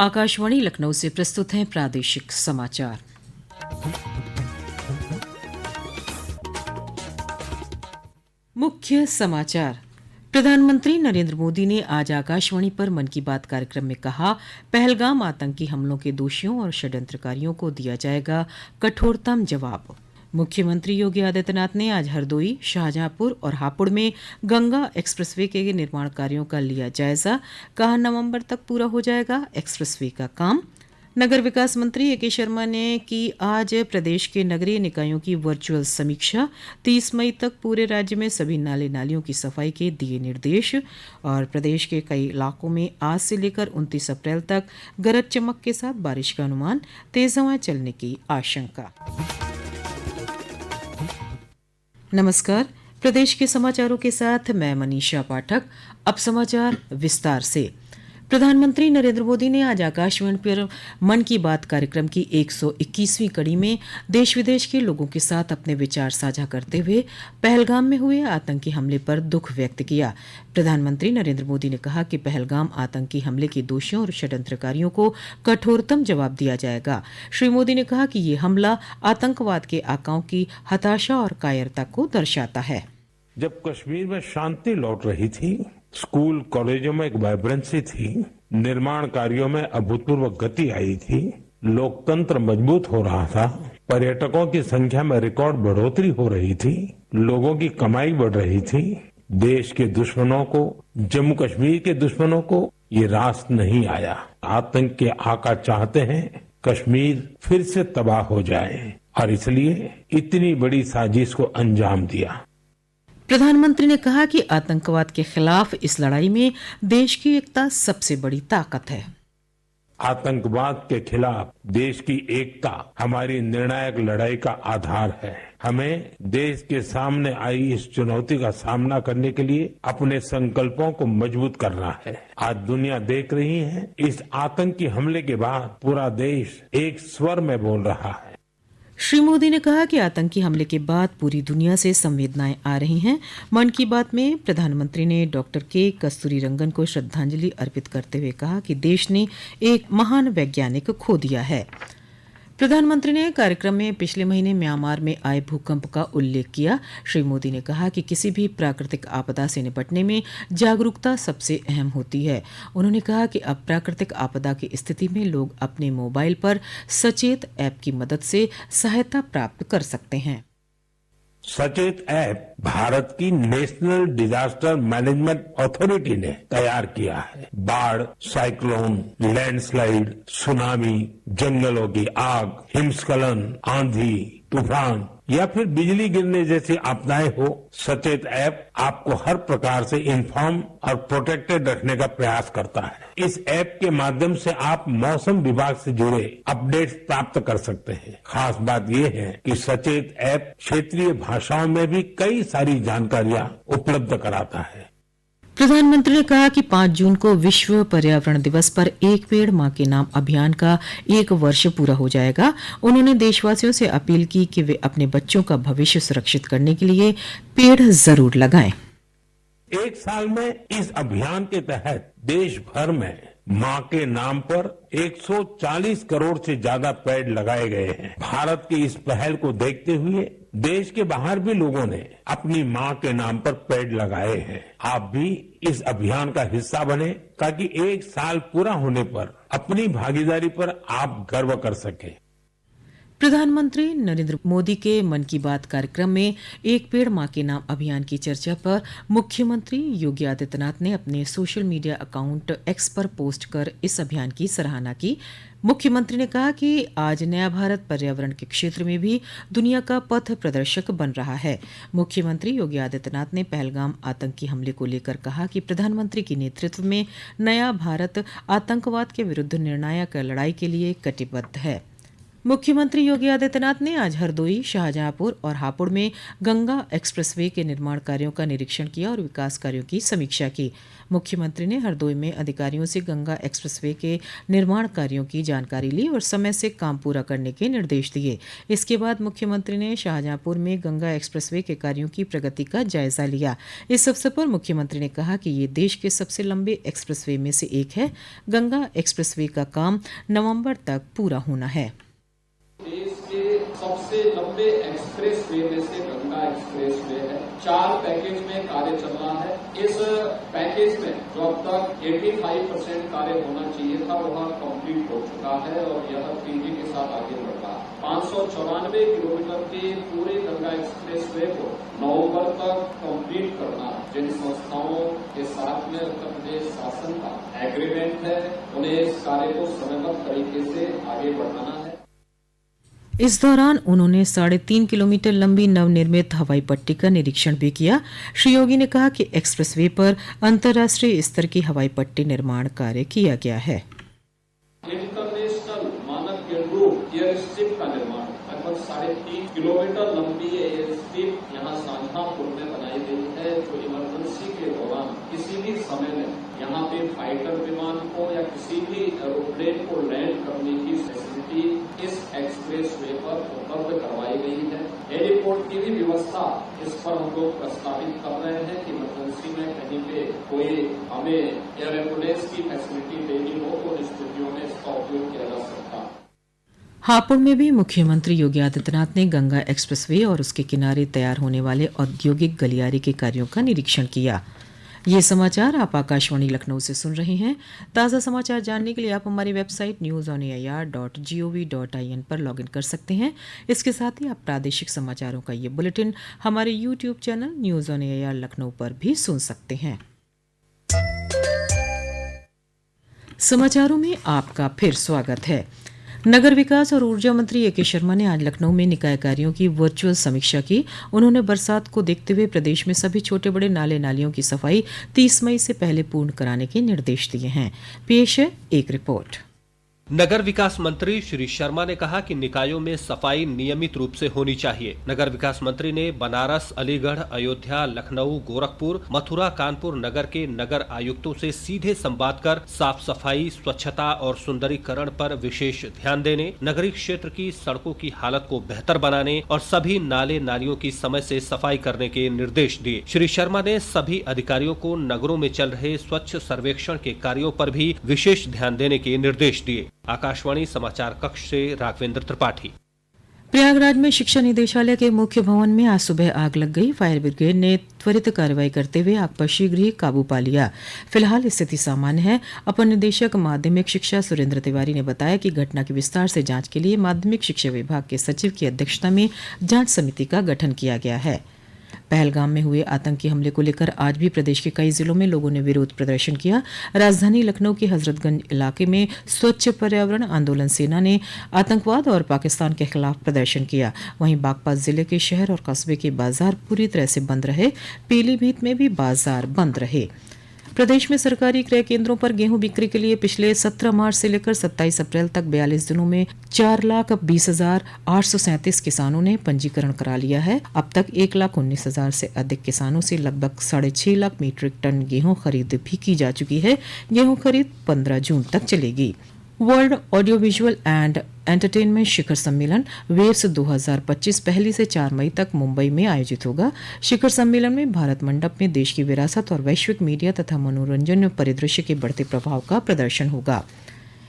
आकाशवाणी लखनऊ से प्रस्तुत हैं प्रादेशिक समाचार। मुख्य समाचार। प्रधानमंत्री नरेंद्र मोदी ने आज आकाशवाणी पर मन की बात कार्यक्रम में कहा, पहलगाम आतंकी हमलों के दोषियों और षड्यंत्रकारियों को दिया जाएगा कठोरतम जवाब। मुख्यमंत्री योगी आदित्यनाथ ने आज हरदोई, शाहजहांपुर और हापुड़ में गंगा एक्सप्रेसवे के निर्माण कार्यों का लिया जायजा। कहा, नवंबर तक पूरा हो जाएगा एक्सप्रेसवे का काम। नगर विकास मंत्री ए.के. शर्मा ने की आज प्रदेश के नगरीय निकायों की वर्चुअल समीक्षा। 30 मई तक पूरे राज्य में सभी नाले नालियों की सफाई के दिए निर्देश। और प्रदेश के कई इलाकों में आज से लेकर 29 अप्रैल तक गरज चमक के साथ बारिश का अनुमान, तेज हवाएं चलने की आशंका। नमस्कार, प्रदेश के समाचारों के साथ मैं मनीषा पाठक। अब समाचार विस्तार से। प्रधानमंत्री नरेंद्र मोदी ने आज आकाशवाणी पर मन की बात कार्यक्रम की 121वीं कड़ी में देश विदेश के लोगों के साथ अपने विचार साझा करते हुए पहलगाम में हुए आतंकी हमले पर दुख व्यक्त किया। प्रधानमंत्री नरेंद्र मोदी ने कहा कि पहलगाम आतंकी हमले के दोषियों और षड्यंत्रकारियों को कठोरतम जवाब दिया जाएगा। श्री मोदी ने कहा कि ये हमला आतंकवाद के आकाओं की हताशा और कायरता को दर्शाता है। जब कश्मीर में शांति लौट रही थी, स्कूल कॉलेजों में एक वाइब्रेंसी थी, निर्माण कार्यों में अभूतपूर्व गति आई थी, लोकतंत्र मजबूत हो रहा था, पर्यटकों की संख्या में रिकॉर्ड बढ़ोतरी हो रही थी, लोगों की कमाई बढ़ रही थी, देश के दुश्मनों को, जम्मू कश्मीर के दुश्मनों को ये रास नहीं आया। आतंक के आका चाहते हैं कश्मीर फिर से तबाह हो जाए और इसलिए इतनी बड़ी साजिश को अंजाम दिया। प्रधानमंत्री ने कहा कि आतंकवाद के खिलाफ इस लड़ाई में देश की एकता सबसे बड़ी ताकत है। आतंकवाद के खिलाफ देश की एकता हमारी निर्णायक लड़ाई का आधार है। हमें देश के सामने आई इस चुनौती का सामना करने के लिए अपने संकल्पों को मजबूत करना है। आज दुनिया देख रही है, इस आतंकी हमले के बाद पूरा देश एक स्वर में बोल रहा है। श्री मोदी ने कहा कि आतंकी हमले के बाद पूरी दुनिया से संवेदनाएं आ रही हैं। मन की बात में प्रधानमंत्री ने डॉक्टर के कस्तूरीरंगन को श्रद्धांजलि अर्पित करते हुए कहा कि देश ने एक महान वैज्ञानिक खो दिया है। प्रधानमंत्री ने कार्यक्रम में पिछले महीने म्यांमार में आए भूकंप का उल्लेख किया। श्री मोदी ने कहा कि किसी भी प्राकृतिक आपदा से निपटने में जागरूकता सबसे अहम होती है। उन्होंने कहा कि अब प्राकृतिक आपदा की स्थिति में लोग अपने मोबाइल पर सचेत ऐप की मदद से सहायता प्राप्त कर सकते हैं। सचेत ऐप भारत की नेशनल डिजास्टर मैनेजमेंट अथॉरिटी ने तैयार किया है। बाढ़, साइक्लोन, लैंडस्लाइड, सुनामी, जंगलों की आग, हिमस्खलन, आंधी, तूफान या फिर बिजली गिरने जैसी आपदाएं हो, सचेत ऐप आपको हर प्रकार से इन्फॉर्म और प्रोटेक्टेड रखने का प्रयास करता है। इस ऐप के माध्यम से आप मौसम विभाग से जुड़े अपडेट्स प्राप्त कर सकते हैं। खास बात यह है कि सचेत ऐप क्षेत्रीय भाषाओं में भी कई सारी जानकारियां उपलब्ध कराता है। प्रधानमंत्री ने कहा कि 5 जून को विश्व पर्यावरण दिवस पर एक पेड़ मां के नाम अभियान का 1 वर्ष पूरा हो जाएगा। उन्होंने देशवासियों से अपील की कि वे अपने बच्चों का भविष्य सुरक्षित करने के लिए पेड़ जरूर लगाएं। एक साल में इस अभियान के तहत देश भर में मां के नाम पर 140 करोड़ से ज्यादा पेड़ लगाए गए हैं। भारत की इस पहल को देखते हुए देश के बाहर भी लोगों ने अपनी मां के नाम पर पेड़ लगाए हैं। आप भी इस अभियान का हिस्सा बने ताकि 1 साल पूरा होने पर अपनी भागीदारी पर आप गर्व कर सकें। प्रधानमंत्री नरेंद्र मोदी के मन की बात कार्यक्रम में एक पेड़ मां के नाम अभियान की चर्चा पर मुख्यमंत्री योगी आदित्यनाथ ने अपने सोशल मीडिया अकाउंट एक्स पर पोस्ट कर इस अभियान की सराहना की। मुख्यमंत्री ने कहा कि आज नया भारत पर्यावरण के क्षेत्र में भी दुनिया का पथ प्रदर्शक बन रहा है। मुख्यमंत्री योगी आदित्यनाथ ने पहलगाम आतंकी हमले को लेकर कहा कि प्रधानमंत्री के नेतृत्व में नया भारत आतंकवाद के विरुद्ध निर्णायक लड़ाई के लिए कटिबद्ध है। मुख्यमंत्री योगी आदित्यनाथ ने आज हरदोई, शाहजहांपुर और हापुड़ में गंगा एक्सप्रेसवे के निर्माण कार्यों का निरीक्षण किया और विकास कार्यों की समीक्षा की। मुख्यमंत्री ने हरदोई में अधिकारियों से गंगा एक्सप्रेसवे के निर्माण कार्यों की जानकारी ली और समय से काम पूरा करने के निर्देश दिए। इसके बाद मुख्यमंत्री ने शाहजहांपुर में गंगा एक्सप्रेसवे के कार्यों की प्रगति का जायजा लिया। इस अवसर पर मुख्यमंत्री ने कहा कि ये देश के सबसे लंबे एक्सप्रेसवे में से एक है। गंगा एक्सप्रेसवे का काम नवंबर तक पूरा होना है। देश के सबसे लंबे एक्सप्रेस वे में से गंगा एक्सप्रेस वे है। 4 पैकेज में कार्य चल रहा है। इस पैकेज में जो अब तक 85% कार्य होना चाहिए था वह कंप्लीट हो चुका है और यह तेजी के साथ आगे बढ़ रहा है। 594 किलोमीटर के पूरे गंगा एक्सप्रेस वे को नवंबर तक कंप्लीट करना जिन संस्थाओं के साथ में उत्तर प्रदेश शासन का एग्रीमेंट है उन्हें इस कार्य को समयबद्ध तरीके से आगे बढ़ाना है। इस दौरान उन्होंने 3.5 किलोमीटर लंबी नवनिर्मित हवाई पट्टी का निरीक्षण भी किया। श्री योगी ने कहा कि एक्सप्रेसवे पर अंतर्राष्ट्रीय स्तर की हवाई पट्टी निर्माण कार्य किया गया है। इंटरनेशनल मानक एयरपोर्ट एयर स्ट्रिप का निर्माण लगभग 3.5 किलोमीटर लंबी एयर स्ट्रिप यहाँ शाहजहांपुर में बनाई गई है जो इमरजेंसी के दौरान किसी भी समय में यहाँ पे फाइटर विमान को या किसी भी एरोप्लेन को लैंड करने की फैसिलिटी इस एक्सप्रेस वे पर उपलब्ध करवाई गई है। एयरपोर्ट की भी व्यवस्था इस पर हम लोग प्रस्तावित कर रहे हैं कि इमरजेंसी में कहीं पे कोई हमें एयर एम्बुलेंस की फैसिलिटी देनी हो तो स्थितियों में इसका उपयोग किया जा सकता है। हापुड़ में भी मुख्यमंत्री योगी आदित्यनाथ ने गंगा एक्सप्रेसवे और उसके किनारे तैयार होने वाले औद्योगिक गलियारे के कार्यों का निरीक्षण किया। ये समाचार आप आकाशवाणी लखनऊ से सुन रहे हैं। ताज़ा समाचार जानने के लिए आप हमारी वेबसाइट newsonair.gov.in पर लॉगिन कर सकते हैं। इसके साथ ही आप प्रादेशिक समाचारों का ये बुलेटिन हमारे YouTube channel news on AIR Lucknow पर भी सुन सकते हैं। समाचारों में आपका फिर स्वागत है। नगर विकास और ऊर्जा मंत्री ए के शर्मा ने आज लखनऊ में निकाय कार्यों की वर्चुअल समीक्षा की। उन्होंने बरसात को देखते हुए प्रदेश में सभी छोटे बड़े नाले नालियों की सफाई 30 मई से पहले पूर्ण कराने के निर्देश दिए हैं। पेश है एक रिपोर्ट। नगर विकास मंत्री श्री शर्मा ने कहा कि निकायों में सफाई नियमित रूप से होनी चाहिए। नगर विकास मंत्री ने बनारस, अलीगढ़, अयोध्या, लखनऊ, गोरखपुर, मथुरा, कानपुर नगर के नगर आयुक्तों से सीधे संवाद कर साफ सफाई, स्वच्छता और सुंदरीकरण पर विशेष ध्यान देने, नगरीय क्षेत्र की सड़कों की हालत को बेहतर बनाने और सभी नाले नालियों की समय से सफाई करने के निर्देश दिए। श्री शर्मा ने सभी अधिकारियों को नगरों में चल रहे स्वच्छ सर्वेक्षण के कार्यों पर भी विशेष ध्यान देने के निर्देश दिए। आकाशवाणी समाचार कक्ष से राघवेंद्र त्रिपाठी। प्रयागराज में शिक्षा निदेशालय के मुख्य भवन में आज सुबह आग लग गई। फायर ब्रिगेड ने त्वरित कार्रवाई करते हुए आग पर शीघ्र ही काबू पा लिया। फिलहाल स्थिति सामान्य है। अपर निदेशक माध्यमिक शिक्षा सुरेंद्र तिवारी ने बताया कि घटना की विस्तार से जांच के लिए माध्यमिक शिक्षा विभाग के सचिव की अध्यक्षता में जांच समिति का गठन किया गया है। पहलगाम में हुए आतंकी हमले को लेकर आज भी प्रदेश के कई जिलों में लोगों ने विरोध प्रदर्शन किया। राजधानी लखनऊ के हजरतगंज इलाके में स्वच्छ पर्यावरण आंदोलन सेना ने आतंकवाद और पाकिस्तान के खिलाफ प्रदर्शन किया। वहीं बागपत जिले के शहर और कस्बे के बाजार पूरी तरह से बंद रहे। पीलीभीत में भी बाजार बंद रहे। प्रदेश में सरकारी क्रय केंद्रों पर गेहूं बिक्री के लिए पिछले 17 मार्च से लेकर 27 अप्रैल तक 42 दिनों में 4,20,837 किसानों ने पंजीकरण करा लिया है। अब तक 1,19,000 से अधिक किसानों से लगभग 6.5 लाख मीट्रिक टन गेहूं खरीद भी की जा चुकी है। गेहूं खरीद 15 जून तक चलेगी। World audio visual and entertainment शिखर सम्मेलन वेव्स 2025 पहली से 4 मई तक मुंबई में आयोजित होगा। शिखर सम्मेलन में भारत मंडप में देश की विरासत और वैश्विक मीडिया तथा मनोरंजन परिदृश्य के बढ़ते प्रभाव का प्रदर्शन होगा।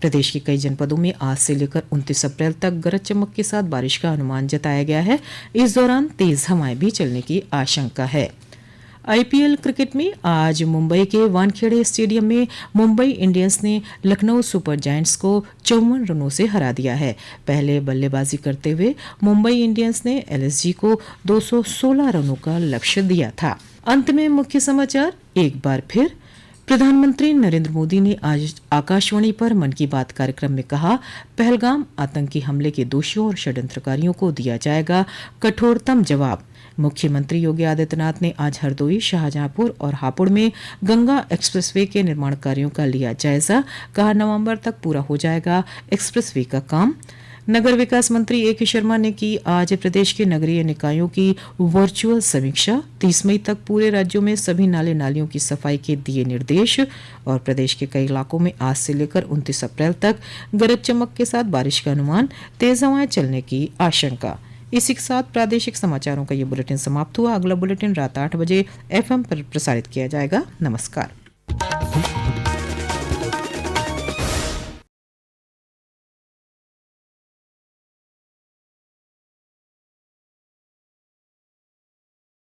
प्रदेश के कई जनपदों में आज से लेकर 29 अप्रैल तक गरज चमक के साथ बारिश का अनुमान जताया गया है। इस दौरान तेज हवाएं भी चलने की आशंका है। आईपीएल क्रिकेट में आज मुंबई के वानखेड़े स्टेडियम में मुंबई इंडियंस ने लखनऊ सुपर जायंट्स को 54 रनों से हरा दिया है। पहले बल्लेबाजी करते हुए मुंबई इंडियंस ने एलएसजी को 216 रनों का लक्ष्य दिया था। अंत में मुख्य समाचार एक बार फिर। प्रधानमंत्री नरेंद्र मोदी ने आज आकाशवाणी पर मन की बात कार्यक्रम में कहा, पहलगाम आतंकी हमले के दोषियों और षड्यंत्रकारियों को दिया जाएगा कठोरतम जवाब। मुख्यमंत्री योगी आदित्यनाथ ने आज हरदोई, शाहजहांपुर और हापुड़ में गंगा एक्सप्रेसवे के निर्माण कार्यों का लिया जायजा। कहा, नवंबर तक पूरा हो जाएगा एक्सप्रेसवे का काम। नगर विकास मंत्री ए के शर्मा ने की आज प्रदेश के नगरीय निकायों की वर्चुअल समीक्षा। 30 मई तक पूरे राज्यों में सभी नाले नालियों की सफाई के दिए निर्देश। और प्रदेश के कई इलाकों में आज से लेकर 29 अप्रैल तक गरज चमक के साथ बारिश का अनुमान, तेज हवाएं चलने की आशंका। इसी के साथ प्रादेशिक समाचारों का ये बुलेटिन समाप्त हुआ। अगला बुलेटिन रात 8 बजे FM पर प्रसारित किया जाएगा। नमस्कार।